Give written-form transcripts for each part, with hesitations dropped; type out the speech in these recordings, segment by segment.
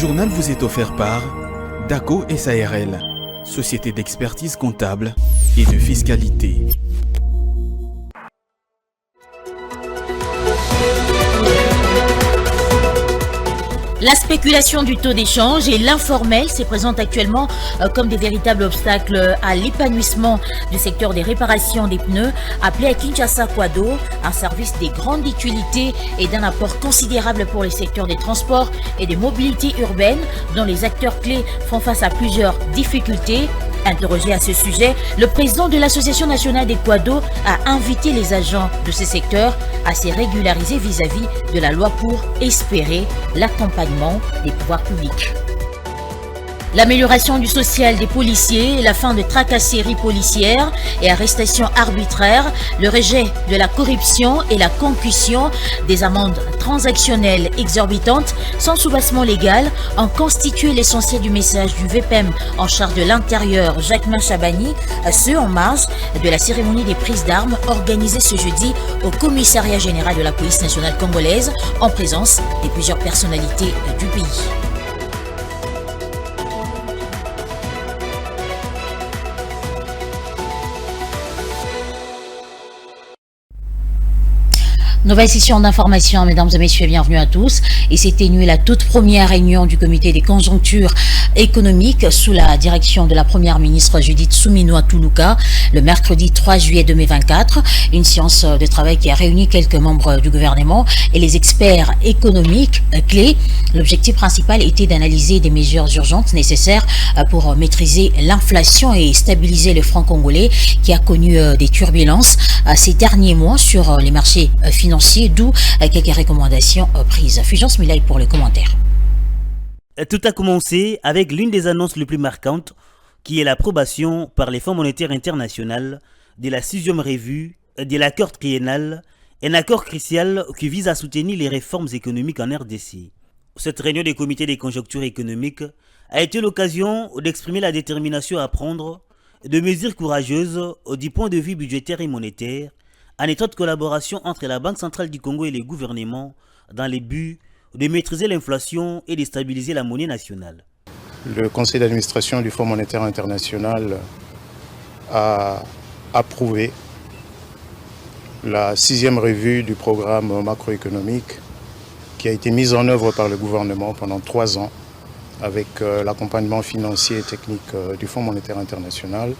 journal vous est offert par DACO SARL, société d'expertise comptable et de fiscalité. La spéculation du taux d'échange et l'informel se présentent actuellement comme des véritables obstacles à l'épanouissement du secteur des réparations des pneus, appelé à Kinshasa Quado, un service des grandes utilités et d'un apport considérable pour les secteurs des transports et des mobilités urbaines, dont les acteurs clés font face à plusieurs difficultés. Interrogé à ce sujet, le président de l'Association nationale des Quado a invité les agents de ce secteur à se régulariser vis-à-vis de la loi pour espérer l'accompagnement des pouvoirs publics. L'amélioration du social des policiers, la fin de tracasseries policières et arrestations arbitraires, le rejet de la corruption et la concussion, des amendes transactionnelles exorbitantes sans soubassement légal ont constitué l'essentiel du message du VPM en charge de l'intérieur, Jacquemin Chabani, ce en marge de la cérémonie des prises d'armes organisée ce jeudi au commissariat général de la police nationale congolaise en présence de plusieurs personnalités du pays. Nouvelle session d'information, mesdames et messieurs, bienvenue à tous. Et s'est tenue la toute première réunion du comité des conjonctures économiques sous la direction de la première ministre Judith Suminwa Tuluka le mercredi 3 juillet 2024. Une séance de travail qui a réuni quelques membres du gouvernement et les experts économiques clés. L'objectif principal était d'analyser des mesures urgentes nécessaires pour maîtriser l'inflation et stabiliser le franc congolais qui a connu des turbulences ces derniers mois sur les marchés financiers, d'où quelques recommandations prises. Fulgence Milay pour les commentaires. Tout a commencé avec l'une des annonces les plus marquantes, qui est l'approbation par les Fonds monétaires internationaux de la 6e revue de l'accord triennal, un accord crucial qui vise à soutenir les réformes économiques en RDC. Cette réunion des comités des conjonctures économiques a été l'occasion d'exprimer la détermination à prendre de mesures courageuses du point de vue budgétaire et monétaire, en étroite collaboration entre la Banque centrale du Congo et les gouvernements dans le but de maîtriser l'inflation et de stabiliser la monnaie nationale. Le conseil d'administration du Fonds monétaire international a approuvé la 6e revue du programme macroéconomique qui a été mise en œuvre par le gouvernement pendant 3 ans avec l'accompagnement financier et technique du Fonds monétaire international.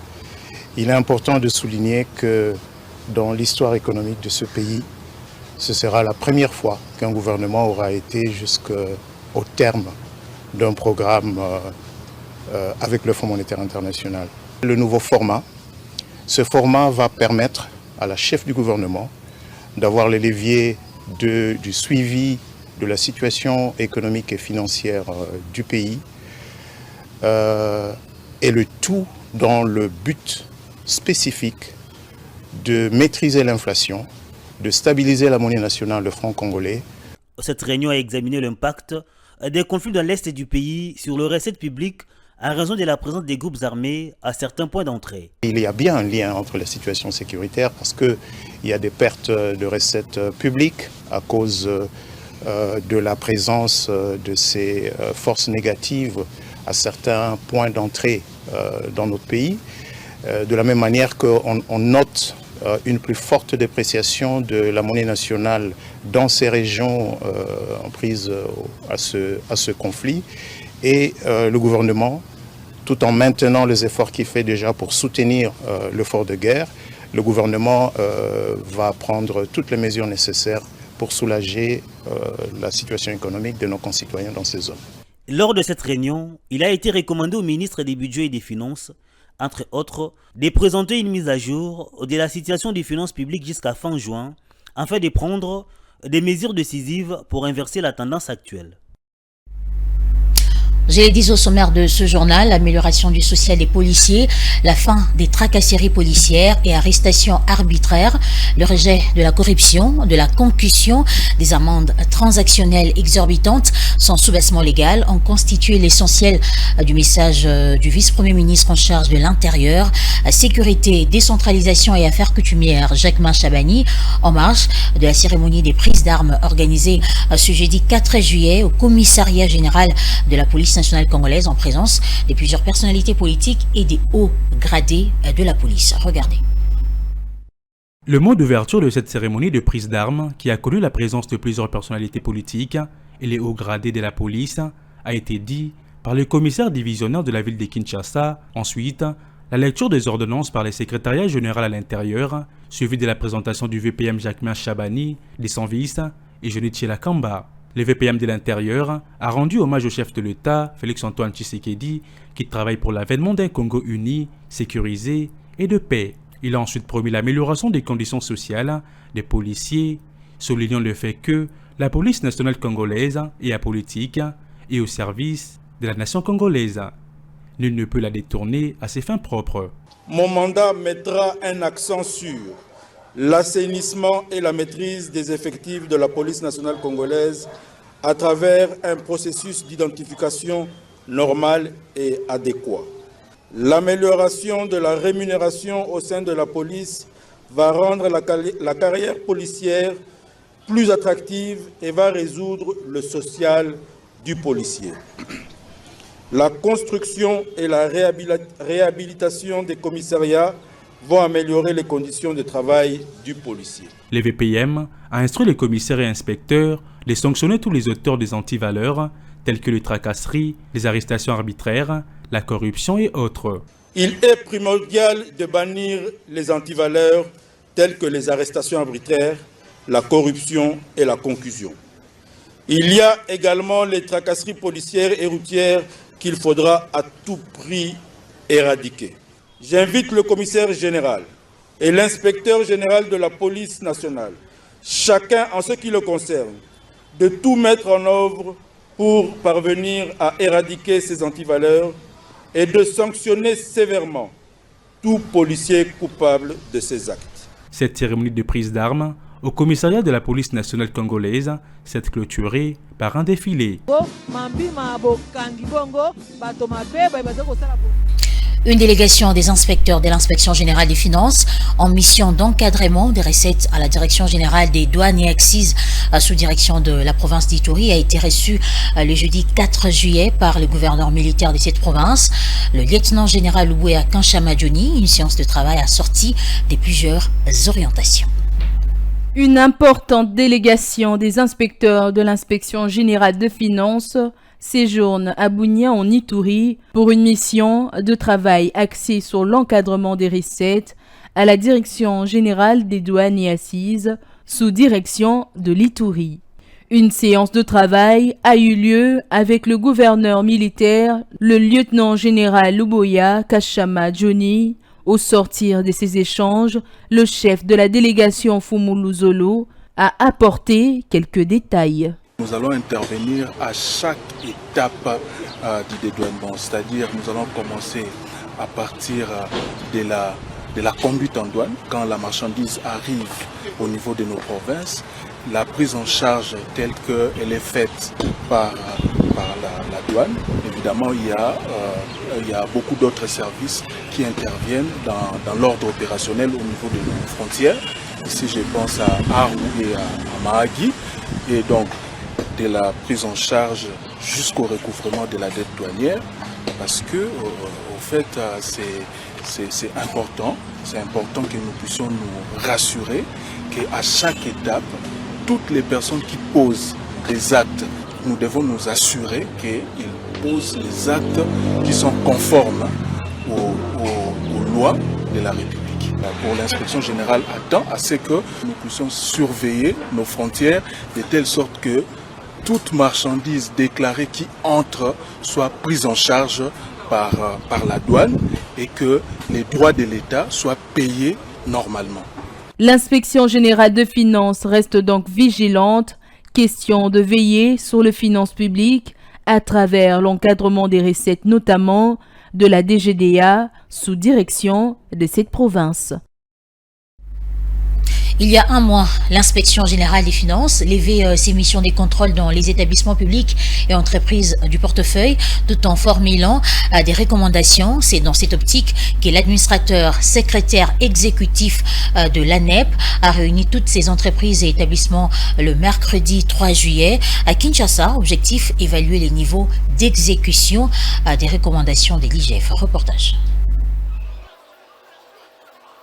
Il est important de souligner que dans l'histoire économique de ce pays, ce sera la première fois qu'un gouvernement aura été jusqu'au terme d'un programme avec le Fonds monétaire international. Le nouveau format, ce format va permettre à la chef du gouvernement d'avoir les leviers du suivi de la situation économique et financière du pays et le tout dans le but spécifique de maîtriser l'inflation, de stabiliser la monnaie nationale, le franc congolais. Cette réunion a examiné l'impact des conflits dans l'est du pays sur les recettes publiques en raison de la présence des groupes armés à certains points d'entrée. Il y a bien un lien entre la situation sécuritaire parce qu'il y a des pertes de recettes publiques à cause de la présence de ces forces négatives à certains points d'entrée dans notre pays. De la même manière qu'on note une plus forte dépréciation de la monnaie nationale dans ces régions prises à ce conflit. Et le gouvernement, tout en maintenant les efforts qu'il fait déjà pour soutenir l'effort de guerre, le gouvernement va prendre toutes les mesures nécessaires pour soulager la situation économique de nos concitoyens dans ces zones. Lors de cette réunion, il a été recommandé au ministre des Budgets et des Finances, entre autres, de présenter une mise à jour de la situation des finances publiques jusqu'à fin juin, afin de prendre des mesures décisives pour inverser la tendance actuelle. Je l'ai dit au sommaire de ce journal, l'amélioration du social des policiers, la fin des tracasseries policières et arrestations arbitraires, le rejet de la corruption, de la concussion, des amendes transactionnelles exorbitantes sans soubassement légal ont constitué l'essentiel du message du vice-premier ministre en charge de l'Intérieur, sécurité, décentralisation et affaires coutumières, Jacquemain Chabani, en marge de la cérémonie des prises d'armes organisée ce jeudi 4 juillet au commissariat général de la police nationale congolaise en présence de plusieurs personnalités politiques et des hauts gradés de la police. Regardez. Le mot d'ouverture de cette cérémonie de prise d'armes, qui a connu la présence de plusieurs personnalités politiques et les hauts gradés de la police, a été dit par le commissaire divisionnaire de la ville de Kinshasa. Ensuite, la lecture des ordonnances par le secrétariat général à l'intérieur, suivie de la présentation du VPM Jacquemain Chabani, des sans-vices et Jonichi Lakamba. Le VPM de l'Intérieur a rendu hommage au chef de l'État, Félix-Antoine Tshisekedi, qui travaille pour l'avènement d'un Congo uni, sécurisé et de paix. Il a ensuite promis l'amélioration des conditions sociales des policiers, soulignant le fait que la police nationale congolaise est apolitique et au service de la nation congolaise. Nul ne peut la détourner à ses fins propres. Mon mandat mettra un accent sur l'assainissement et la maîtrise des effectifs de la police nationale congolaise à travers un processus d'identification normal et adéquat. L'amélioration de la rémunération au sein de la police va rendre la carrière policière plus attractive et va résoudre le social du policier. La construction et la réhabilitation des commissariats vont améliorer les conditions de travail du policier. Le VPM a instruit les commissaires et inspecteurs de sanctionner tous les auteurs des antivaleurs, tels que les tracasseries, les arrestations arbitraires, la corruption et autres. Il est primordial de bannir les antivaleurs, tels que les arrestations arbitraires, la corruption et la concussion. Il y a également les tracasseries policières et routières qu'il faudra à tout prix éradiquer. J'invite le commissaire général et l'inspecteur général de la police nationale, chacun en ce qui le concerne, de tout mettre en œuvre pour parvenir à éradiquer ces antivaleurs et de sanctionner sévèrement tout policier coupable de ces actes. Cette cérémonie de prise d'armes au commissariat de la police nationale congolaise s'est clôturée par un défilé. Une délégation des inspecteurs de l'inspection générale des finances en mission d'encadrement des recettes à la direction générale des douanes et accises sous direction de la province d'Ituri a été reçue le jeudi 4 juillet par le gouverneur militaire de cette province, le lieutenant général Louéa Kanchama Johnny. Une séance de travail a sorti de plusieurs orientations. Une importante délégation des inspecteurs de l'inspection générale de finances séjourne à Bunia en Ituri pour une mission de travail axée sur l'encadrement des recettes à la direction générale des douanes et assises sous direction de l'Ituri. Une séance de travail a eu lieu avec le gouverneur militaire, le lieutenant général Louéa Kanchama Johnny. Au sortir de ces échanges, le chef de la délégation Fumulu Zolo a apporté quelques détails. Nous allons intervenir à chaque étape du dédouanement, c'est-à-dire nous allons commencer à partir de la conduite en douane, quand la marchandise arrive au niveau de nos provinces, la prise en charge telle qu'elle est faite par la douane. Évidemment, il y a beaucoup d'autres services qui interviennent dans l'ordre opérationnel au niveau de nos frontières. Ici, je pense à Aru et à Mahagi. Et donc, de la prise en charge jusqu'au recouvrement de la dette douanière, parce que, au fait, c'est important. C'est important que nous puissions nous rassurer qu'à chaque étape, toutes les personnes qui posent des actes, nous devons nous assurer qu'ils posent les actes qui sont conformes aux lois de la République. Pour l'inspection générale attend à ce que nous puissions surveiller nos frontières de telle sorte que toute marchandise déclarée qui entre soit prise en charge par la douane et que les droits de l'État soient payés normalement. L'inspection générale de finances reste donc vigilante. Question de veiller sur les finances publiques à travers l'encadrement des recettes, notamment de la DGDA, sous direction de cette province. Il y a un mois, l'inspection générale des finances levait ses missions des contrôles dans les établissements publics et entreprises du portefeuille, tout en formulant des recommandations. C'est dans cette optique que l'administrateur secrétaire exécutif de l'ANEP a réuni toutes ces entreprises et établissements le mercredi 3 juillet à Kinshasa. Objectif, évaluer les niveaux d'exécution des recommandations de l'IGF. Reportage.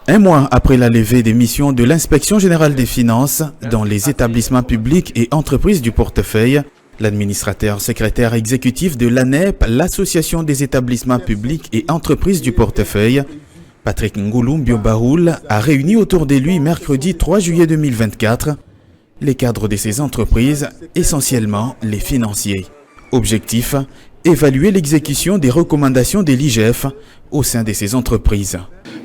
Un mois après la levée des missions de l'inspection générale des finances dans les établissements publics et entreprises du portefeuille, l'administrateur secrétaire exécutif de l'ANEP, l'association des établissements publics et entreprises du portefeuille, Patrick Ngouloum Biobaoul, a réuni autour de lui mercredi 3 juillet 2024 les cadres de ces entreprises, essentiellement les financiers. Objectif, évaluer l'exécution des recommandations de l'IGF au sein de ces entreprises.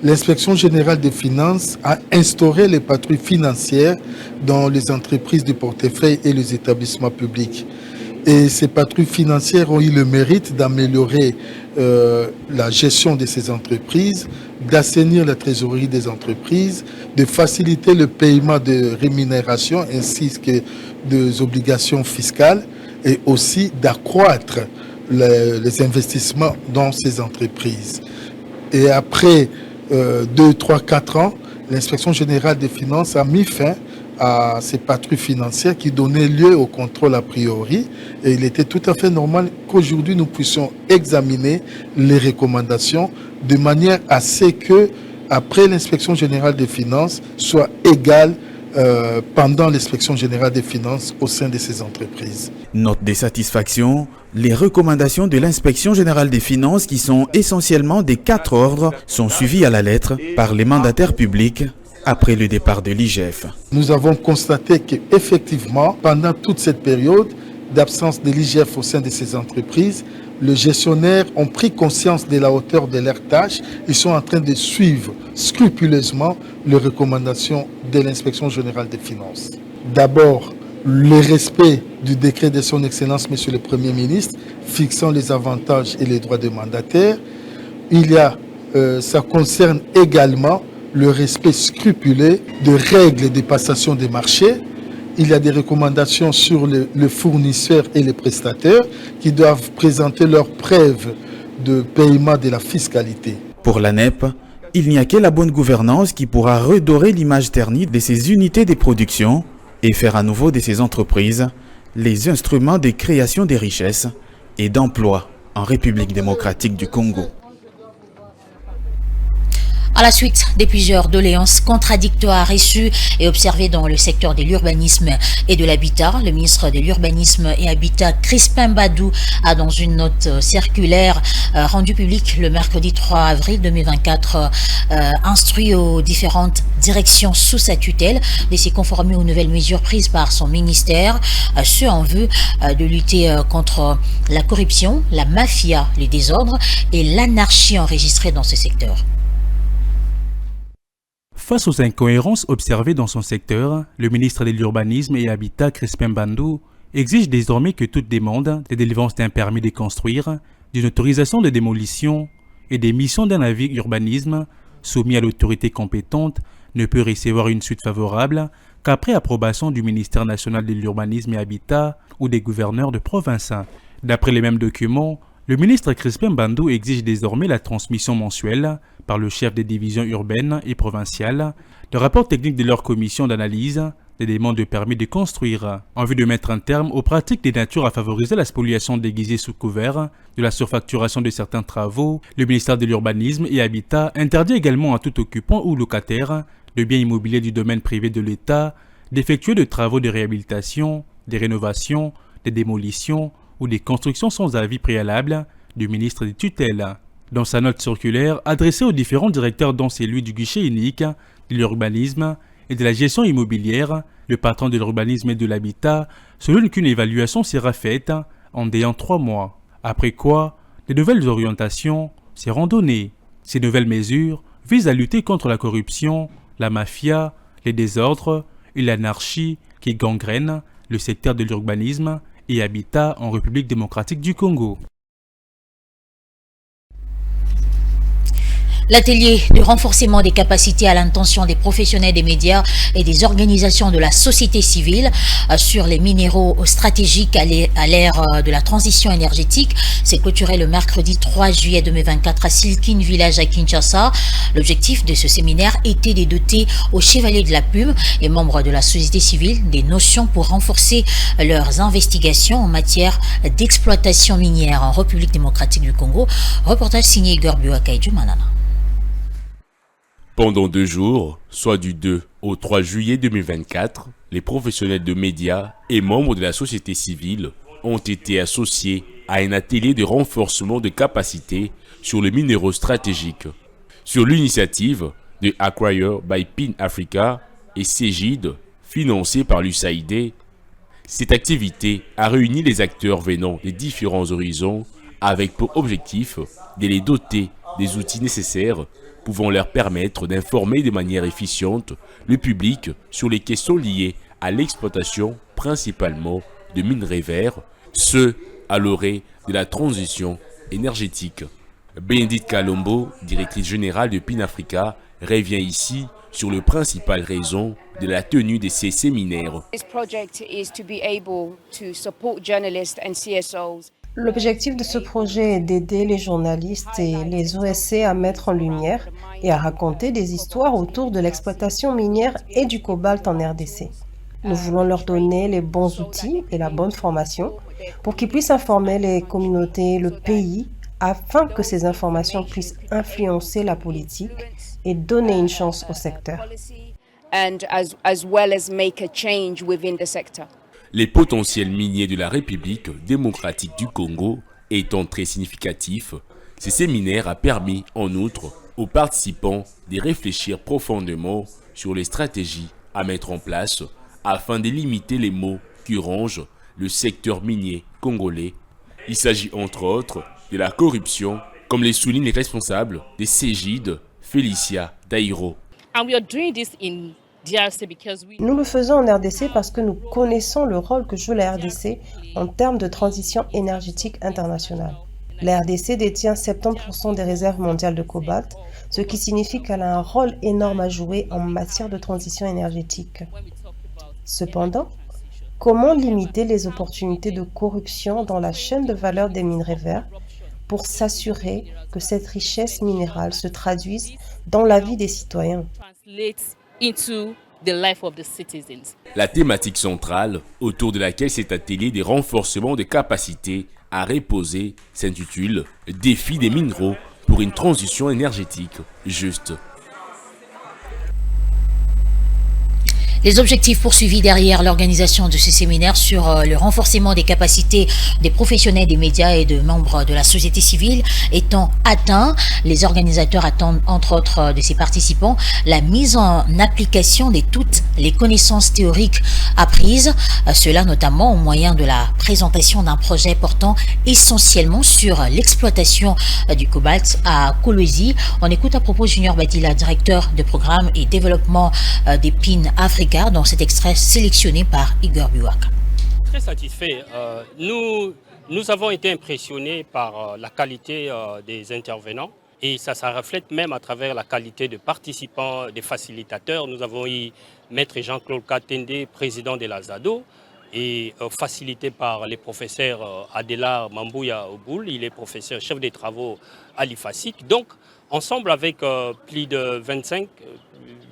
L'inspection générale des finances a instauré les patrouilles financières dans les entreprises du portefeuille et les établissements publics. Et ces patrouilles financières ont eu le mérite d'améliorer la gestion de ces entreprises, d'assainir la trésorerie des entreprises, de faciliter le paiement de rémunération ainsi que des obligations fiscales et aussi d'accroître les investissements dans ces entreprises. Et après 2, 3, 4 ans, l'inspection générale des finances a mis fin à ces patrouilles financières qui donnaient lieu au contrôle a priori. Et il était tout à fait normal qu'aujourd'hui nous puissions examiner les recommandations de manière à ce que, après l'inspection générale des finances, soit égale pendant l'inspection générale des finances au sein de ces entreprises. Note de satisfaction, les recommandations de l'inspection générale des finances, qui sont essentiellement des 4 ordres, sont suivies à la lettre par les mandataires publics après le départ de l'IGF. Nous avons constaté qu'effectivement, pendant toute cette période d'absence de l'IGF au sein de ces entreprises, les gestionnaires ont pris conscience de la hauteur de leurs tâches. Ils sont en train de suivre scrupuleusement les recommandations de l'inspection générale des finances. D'abord, le respect du décret de son Excellence, Monsieur le Premier ministre, fixant les avantages et les droits des mandataires. Ça concerne également le respect scrupuleux de règles de passation des marchés. Il y a des recommandations sur les fournisseurs et les prestataires qui doivent présenter leurs preuves de paiement de la fiscalité. Pour l'ANEP, il n'y a que la bonne gouvernance qui pourra redorer l'image ternie de ces unités de production et faire à nouveau de ces entreprises les instruments de création des richesses et d'emploi en République démocratique du Congo. À la suite de plusieurs doléances contradictoires reçues et observées dans le secteur de l'urbanisme et de l'habitat, le ministre de l'Urbanisme et Habitat, Crispin Badou, a dans une note circulaire rendue publique le mercredi 3 avril 2024 instruit aux différentes directions sous sa tutelle de s'y conformer aux nouvelles mesures prises par son ministère, ce en vue de lutter contre la corruption, la mafia, les désordres et l'anarchie enregistrée dans ce secteur. Face aux incohérences observées dans son secteur, le ministre de l'Urbanisme et Habitat, Crispin Badou, exige désormais que toute demande de délivrance d'un permis de construire, d'une autorisation de démolition et d'émission d'un avis urbanisme soumis à l'autorité compétente ne peut recevoir une suite favorable qu'après approbation du ministère national de l'Urbanisme et Habitat ou des gouverneurs de province. D'après les mêmes documents, le ministre Crispin Badou exige désormais la transmission mensuelle par le chef des divisions urbaines et provinciales de rapports techniques de leur commission d'analyse des demandes de permis de construire, en vue de mettre un terme aux pratiques de nature à favoriser la spoliation déguisée sous couvert de la surfacturation de certains travaux. Le ministère de l'Urbanisme et Habitat interdit également à tout occupant ou locataire de biens immobiliers du domaine privé de l'État d'effectuer de travaux de réhabilitation, des rénovations, des démolitions ou des constructions sans avis préalable du ministre des tutelles. Dans sa note circulaire adressée aux différents directeurs dont celui du guichet unique, de l'urbanisme et de la gestion immobilière, le patron de l'urbanisme et de l'habitat souligne qu'une évaluation sera faite en déant 3 mois. Après quoi, les nouvelles orientations seront données. Ces nouvelles mesures visent à lutter contre la corruption, la mafia, les désordres et l'anarchie qui gangrènent le secteur de l'urbanisme et Habitat en République démocratique du Congo. L'atelier de renforcement des capacités à l'intention des professionnels des médias et des organisations de la société civile sur les minéraux stratégiques à l'ère de la transition énergétique s'est clôturé le mercredi 3 juillet 2024 à Silkin Village à Kinshasa. L'objectif de ce séminaire était de doter aux chevaliers de la plume et membres de la société civile des notions pour renforcer leurs investigations en matière d'exploitation minière en République démocratique du Congo. Reportage signé Igor Buakaïdju Manana. Pendant 2 jours, soit du 2 au 3 juillet 2024, les professionnels de médias et membres de la société civile ont été associés à un atelier de renforcement de capacités sur les minéraux stratégiques. Sur l'initiative de Acquire by PIN Africa et Cégide, financée par l'USAID, cette activité a réuni les acteurs venant des différents horizons avec pour objectif de les doter des outils nécessaires pouvant leur permettre d'informer de manière efficiente le public sur les questions liées à l'exploitation principalement de minerais verts, ce à l'orée de la transition énergétique. Bénédicte Kalombo, directrice générale de PIN Africa, revient ici sur les principales raisons de la tenue de ces séminaires. L'objectif de ce projet est d'aider les journalistes et les OSC à mettre en lumière et à raconter des histoires autour de l'exploitation minière et du cobalt en RDC. Nous voulons leur donner les bons outils et la bonne formation pour qu'ils puissent informer les communautés, le pays, afin que ces informations puissent influencer la politique et donner une chance au secteur. Les potentiels miniers de la République démocratique du Congo étant très significatifs, ce séminaire a permis en outre aux participants de réfléchir profondément sur les stratégies à mettre en place afin de limiter les maux qui rongent le secteur minier congolais. Il s'agit entre autres de la corruption, comme les soulignent les responsables des Cégide, Félicia Daïro. Nous le faisons en RDC parce que nous connaissons le rôle que joue la RDC en termes de transition énergétique internationale. La RDC détient 70% des réserves mondiales de cobalt, ce qui signifie qu'elle a un rôle énorme à jouer en matière de transition énergétique. Cependant, comment limiter les opportunités de corruption dans la chaîne de valeur des minerais verts pour s'assurer que cette richesse minérale se traduise dans la vie des citoyens? La thématique centrale autour de laquelle cet atelier de renforcement des capacités a reposé s'intitule « Défi des minéraux pour une transition énergétique juste ». Les objectifs poursuivis derrière l'organisation de ce séminaire sur le renforcement des capacités des professionnels des médias et de membres de la société civile étant atteints, les organisateurs attendent entre autres de ces participants la mise en application de toutes les connaissances théoriques apprises, cela notamment au moyen de la présentation d'un projet portant essentiellement sur l'exploitation du cobalt à Kolwezi. On écoute à propos Junior Badila, directeur de programme et développement des PIN Africa, dans cet extrait sélectionné par Igor Buaka. Très satisfait. Nous avons été impressionnés par la qualité des intervenants et ça reflète même à travers la qualité de participants, des facilitateurs. Nous avons eu Maître Jean-Claude Katende, président de la ZADO, et facilité par les professeurs Adela Mambouya Oboul, il est professeur chef des travaux à l'IFASIC. Donc, ensemble avec plus de 25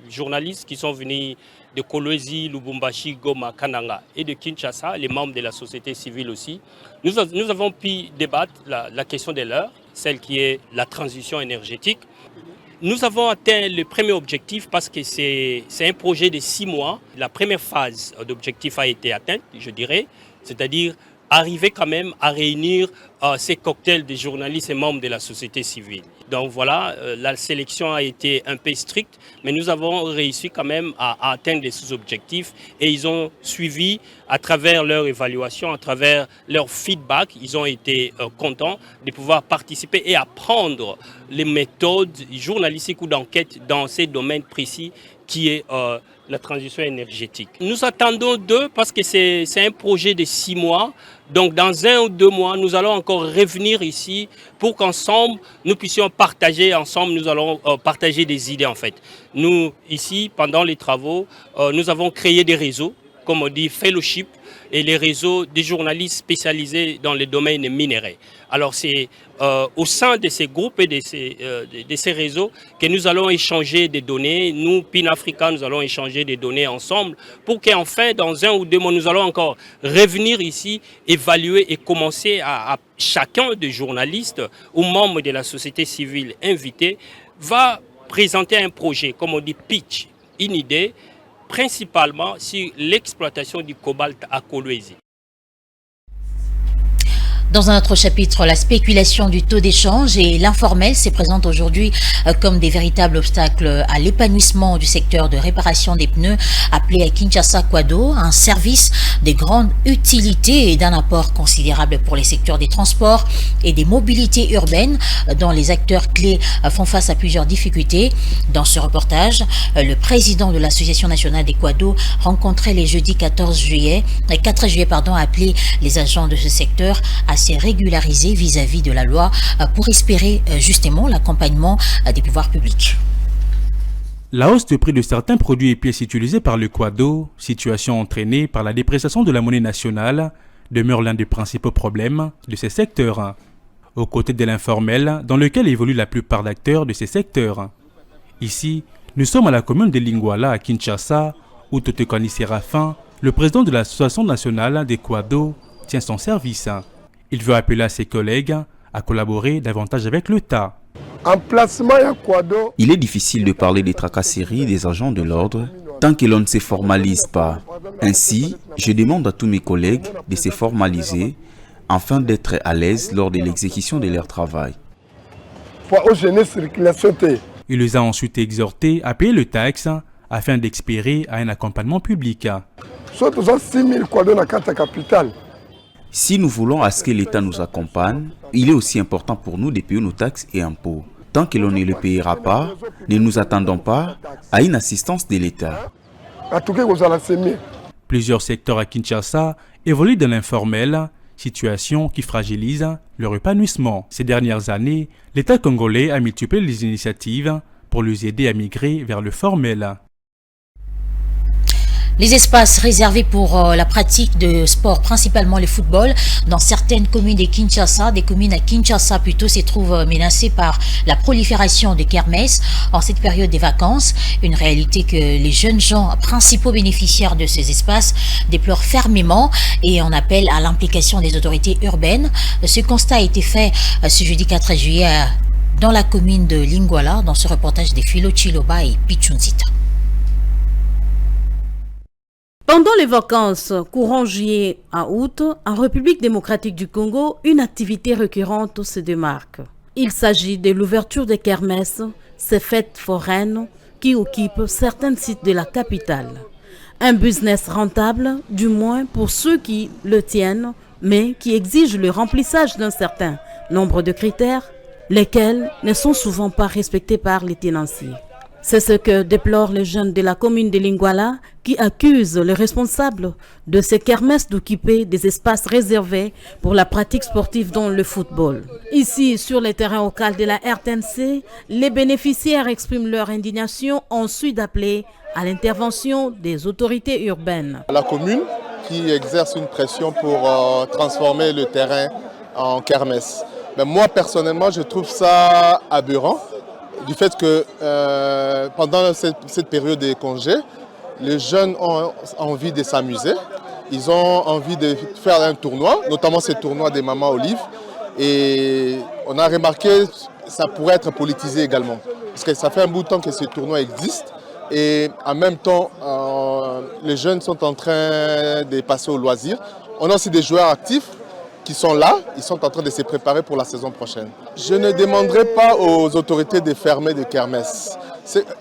journalistes qui sont venus de Kolwezi, Lubumbashi, Goma, Kananga et de Kinshasa, les membres de la société civile aussi, nous avons pu débattre la question de l'heure, celle qui est la transition énergétique. Nous avons atteint le premier objectif parce que c'est un projet de 6 mois. La première phase d'objectif a été atteinte, je dirais, c'est-à-dire arriver quand même à réunir ces cocktails de journalistes et membres de la société civile. Donc voilà, la sélection a été un peu stricte, mais nous avons réussi quand même à atteindre ces objectifs et ils ont suivi à travers leur évaluation, à travers leur feedback, ils ont été contents de pouvoir participer et apprendre les méthodes journalistiques ou d'enquête dans ces domaines précis qui est la transition énergétique. Nous attendons d'eux parce que c'est un projet de 6 mois. Donc dans 1 ou 2 mois, nous allons encore revenir ici pour qu'ensemble, nous puissions partager ensemble, nous allons partager des idées en fait. Nous, ici, pendant les travaux, nous avons créé des réseaux, comme on dit, fellowship, et les réseaux des journalistes spécialisés dans les domaines minéraux. Alors c'est au sein de ces groupes et de ces réseaux que nous allons échanger des données. Nous, PIN-Africa, nous allons échanger des données ensemble pour qu'enfin, dans 1 ou 2 mois, nous allons encore revenir ici, évaluer et commencer à chacun des journalistes ou membres de la société civile invités va présenter un projet, comme on dit pitch, une idée, principalement sur l'exploitation du cobalt à Kolwezi. Dans un autre chapitre, la spéculation du taux d'échange et l'informel se présentent aujourd'hui comme des véritables obstacles à l'épanouissement du secteur de réparation des pneus appelé à Kinshasa Quado, un service de grande utilité et d'un apport considérable pour les secteurs des transports et des mobilités urbaines dont les acteurs clés font face à plusieurs difficultés. Dans ce reportage, le président de l'Association nationale des Quado rencontrait les jeudis 4 juillet a appelé les agents de ce secteur à se régulariser vis-à-vis de la loi pour espérer justement l'accompagnement des pouvoirs publics. La hausse de prix de certains produits et pièces utilisés par le Quado, situation entraînée par la dépréciation de la monnaie nationale, demeure l'un des principaux problèmes de ces secteurs, aux côtés de l'informel dans lequel évoluent la plupart d'acteurs de ces secteurs. Ici, nous sommes à la commune de Lingwala à Kinshasa, où Totekani Séraphin, le président de l'Association nationale des Quado, tient son service. Il veut appeler à ses collègues à collaborer davantage avec l'État. Il est difficile de parler des tracasseries des agents de l'ordre tant que l'on ne se formalise pas. Ainsi, je demande à tous mes collègues de se formaliser afin d'être à l'aise lors de l'exécution de leur travail. Il les a ensuite exhortés à payer le taxe afin d'expirer à un accompagnement public. Si nous voulons à ce que l'État nous accompagne, il est aussi important pour nous de payer nos taxes et impôts. Tant que l'on ne le payera pas, ne nous attendons pas à une assistance de l'État. Plusieurs secteurs à Kinshasa évoluent dans l'informel, situation qui fragilise leur épanouissement. Ces dernières années, l'État congolais a multiplié les initiatives pour les aider à migrer vers le formel. Les espaces réservés pour la pratique de sport, principalement le football, dans certaines communes de Kinshasa, des communes à Kinshasa plutôt, se trouvent menacées par la prolifération de kermesses en cette période des vacances. Une réalité que les jeunes gens, principaux bénéficiaires de ces espaces, déplorent fermement et en appellent à l'implication des autorités urbaines. Ce constat a été fait ce jeudi 4 juillet dans la commune de Lingwala, dans ce reportage de Philo Chiloba et Pichunzita. Pendant les vacances courant juillet à août, en République démocratique du Congo, une activité récurrente se démarque. Il s'agit de l'ouverture des kermesses, ces fêtes foraines qui occupent certains sites de la capitale. Un business rentable, du moins pour ceux qui le tiennent, mais qui exige le remplissage d'un certain nombre de critères, lesquels ne sont souvent pas respectés par les tenanciers. C'est ce que déplorent les jeunes de la commune de Lingwala qui accusent les responsables de ces kermesses d'occuper des espaces réservés pour la pratique sportive dont le football. Ici, sur le terrain local de la RTNC, les bénéficiaires expriment leur indignation ensuite d'appeler à l'intervention des autorités urbaines. La commune qui exerce une pression pour transformer le terrain en kermesse. Mais moi, personnellement, je trouve ça aberrant. Du fait que pendant cette période de congé, les jeunes ont envie de s'amuser. Ils ont envie de faire un tournoi, notamment ce tournoi des Mamans Olive. Et on a remarqué que ça pourrait être politisé également. Parce que ça fait un bout de temps que ce tournoi existe. Et en même temps, les jeunes sont en train de passer au loisir. On a aussi des joueurs actifs qui sont là, ils sont en train de se préparer pour la saison prochaine. Je ne demanderai pas aux autorités de fermer des kermesses.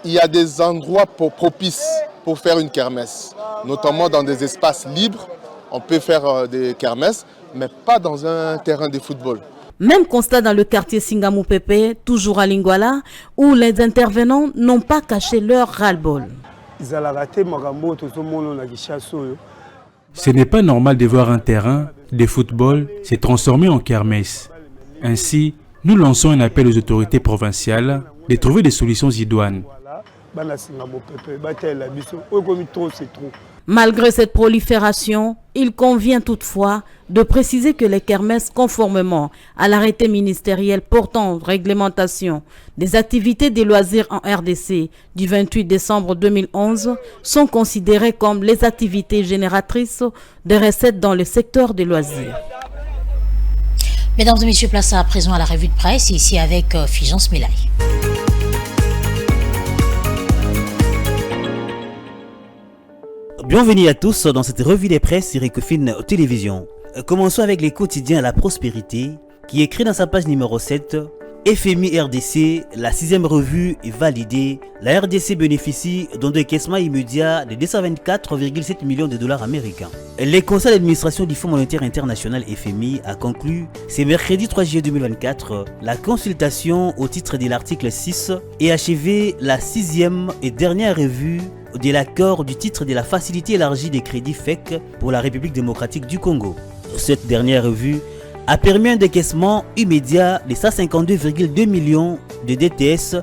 Il y a des endroits propices pour faire une kermesse, notamment dans des espaces libres. On peut faire des kermesses, mais pas dans un terrain de football. Même constat dans le quartier Singamou Pepe, toujours à Lingwala, où les intervenants n'ont pas caché leur ras-le-bol. Ce n'est pas normal de voir un terrain de football se transformer en kermesse. Ainsi, nous lançons un appel aux autorités provinciales de trouver des solutions idoines. Malgré cette prolifération, il convient toutefois de préciser que les kermesses, conformément à l'arrêté ministériel portant réglementation des activités des loisirs en RDC du 28 décembre 2011, sont considérées comme les activités génératrices de recettes dans le secteur des loisirs. Mesdames et messieurs, place à présent à la revue de presse, ici avec Fulgence Milaye. Bienvenue à tous dans cette revue des presses sur Ecofin Télévision. Commençons avec les quotidiens La Prospérité, qui écrit dans sa page numéro 7 FMI RDC, la 6e revue est validée. La RDC bénéficie d'un décaissement immédiat de 224,7 millions de dollars américains. Le conseil d'administration du Fonds monétaire international FMI a conclu, ce mercredi 3 juillet 2024, la consultation au titre de l'article 6 et achevé la 6e et dernière revue de l'accord du titre de la facilité élargie des crédits FEC pour la République démocratique du Congo. Cette dernière revue a permis un décaissement immédiat de 152,2 millions de DTS,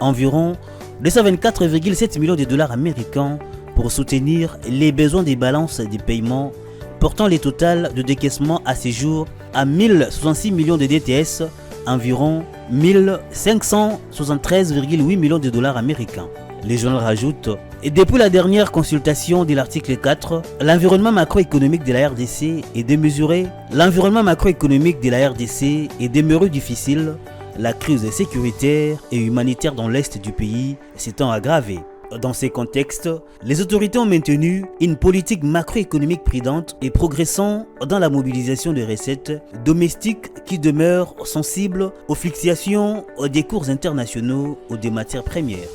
environ 224,7 millions de dollars américains, pour soutenir les besoins des balances des paiements, portant le total de décaissement à ce jour à 1066 millions de DTS, environ 1573,8 millions de dollars américains. Le journal rajoute, et depuis la dernière consultation de l'article 4, l'environnement macroéconomique de la RDC est démesuré. L'environnement macroéconomique de la RDC est demeuré difficile. La crise sécuritaire et humanitaire dans l'est du pays s'étant aggravée. Dans ces contextes, les autorités ont maintenu une politique macroéconomique prudente et progressant dans la mobilisation de recettes domestiques qui demeurent sensibles aux fluctuations des cours internationaux ou des matières premières.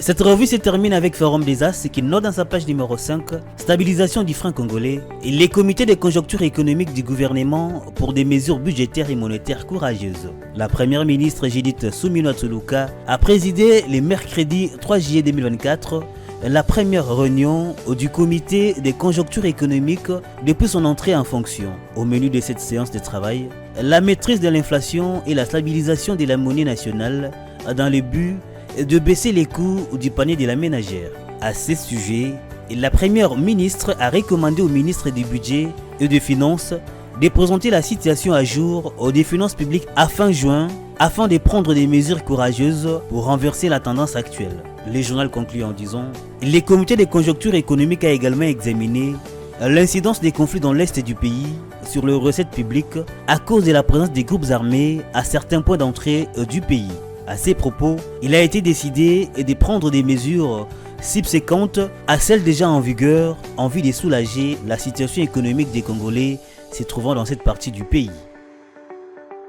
Cette revue se termine avec Forum des As qui note dans sa page numéro 5 stabilisation du franc congolais et les comités de conjoncture économique du gouvernement pour des mesures budgétaires et monétaires courageuses. La première ministre Judith Suminwa-Tuluka a présidé le mercredi 3 juillet 2024 la première réunion du comité de conjoncture économique depuis son entrée en fonction. Au menu de cette séance de travail, la maîtrise de l'inflation et la stabilisation de la monnaie nationale dans le but de baisser les coûts du panier de la ménagère. À ce sujet, la première ministre a recommandé au ministre du Budget et des Finances de présenter la situation à jour des finances publiques à fin juin afin de prendre des mesures courageuses pour renverser la tendance actuelle. Le journal conclut en disant « Le comité de conjoncture économique a également examiné l'incidence des conflits dans l'est du pays sur les recettes publiques à cause de la présence des groupes armés à certains points d'entrée du pays. À ces propos, il a été décidé de prendre des mesures subséquentes à celles déjà en vigueur en vue de soulager la situation économique des Congolais se trouvant dans cette partie du pays.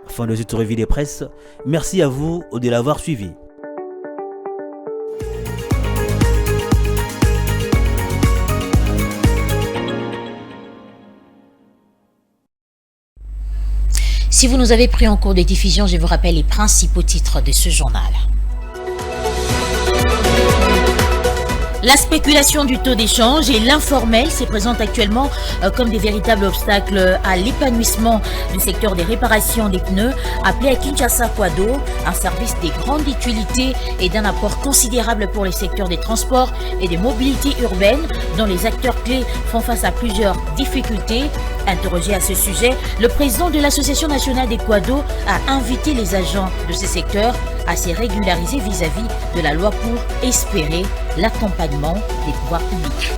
Fin de cette revue de presse, merci à vous de l'avoir suivi. Si vous nous avez pris en cours de diffusion, je vous rappelle les principaux titres de ce journal. La spéculation du taux d'échange et l'informel se présentent actuellement comme des véritables obstacles à l'épanouissement du secteur des réparations des pneus, appelé à Kinshasa Quado, un service de grande utilité et d'un apport considérable pour les secteurs des transports et des mobilités urbaines, dont les acteurs clés font face à plusieurs difficultés. Interrogé à ce sujet, le président de l'Association nationale des Quado a invité les agents de ce secteur à se régulariser vis-à-vis de la loi pour espérer l'accompagnement des pouvoirs publics.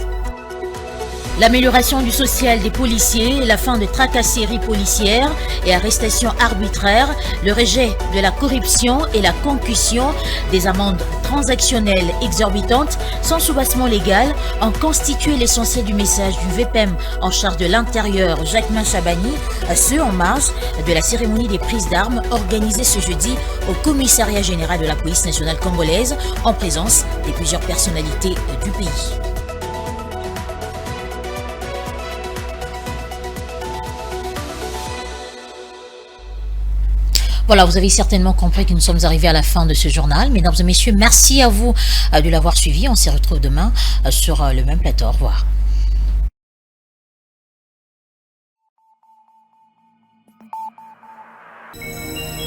L'amélioration du social des policiers, la fin de tracasseries policières et arrestations arbitraires, le rejet de la corruption et la concussion, des amendes transactionnelles exorbitantes sans soubassement légal ont constitué l'essentiel du message du VPM en charge de l'intérieur Jacquemin Chabani, ce en marge de la cérémonie des prises d'armes organisée ce jeudi au commissariat général de la police nationale congolaise en présence de plusieurs personnalités du pays. Voilà, vous avez certainement compris que nous sommes arrivés à la fin de ce journal. Mesdames et messieurs, merci à vous de l'avoir suivi. On se retrouve demain sur le même plateau. Au revoir.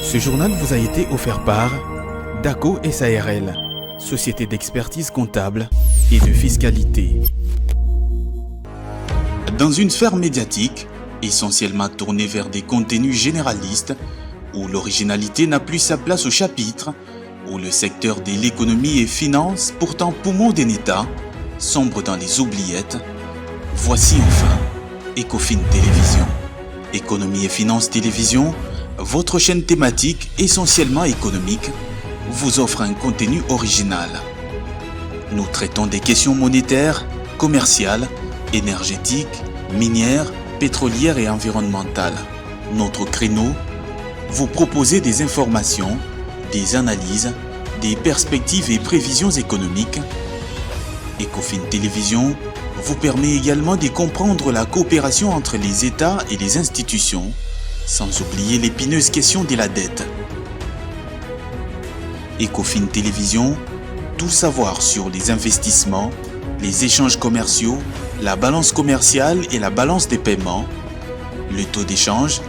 Ce journal vous a été offert par DACO SARL, société d'expertise comptable et de fiscalité. Dans une sphère médiatique, essentiellement tournée vers des contenus généralistes, où l'originalité n'a plus sa place au chapitre, où le secteur de l'économie et finance, pourtant poumon d'un État, sombre dans les oubliettes, voici enfin Ecofin Télévision. Économie et finance télévision, votre chaîne thématique essentiellement économique, vous offre un contenu original. Nous traitons des questions monétaires, commerciales, énergétiques, minières, pétrolières et environnementales. Notre créneau, vous proposer des informations, des analyses, des perspectives et prévisions économiques. Ecofin Télévision vous permet également de comprendre la coopération entre les États et les institutions, sans oublier l'épineuse question de la dette. Ecofin Télévision, tout savoir sur les investissements, les échanges commerciaux, la balance commerciale et la balance des paiements, le taux d'échange,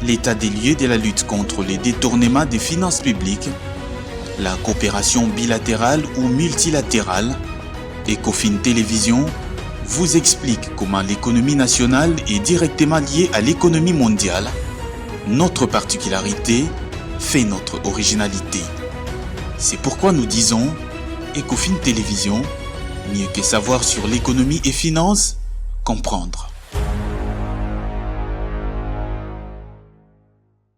l'état des lieux de la lutte contre les détournements des finances publiques, la coopération bilatérale ou multilatérale. Ecofin Télévision vous explique comment l'économie nationale est directement liée à l'économie mondiale. Notre particularité fait notre originalité. C'est pourquoi nous disons Ecofin Télévision, mieux que savoir sur l'économie et finances, comprendre.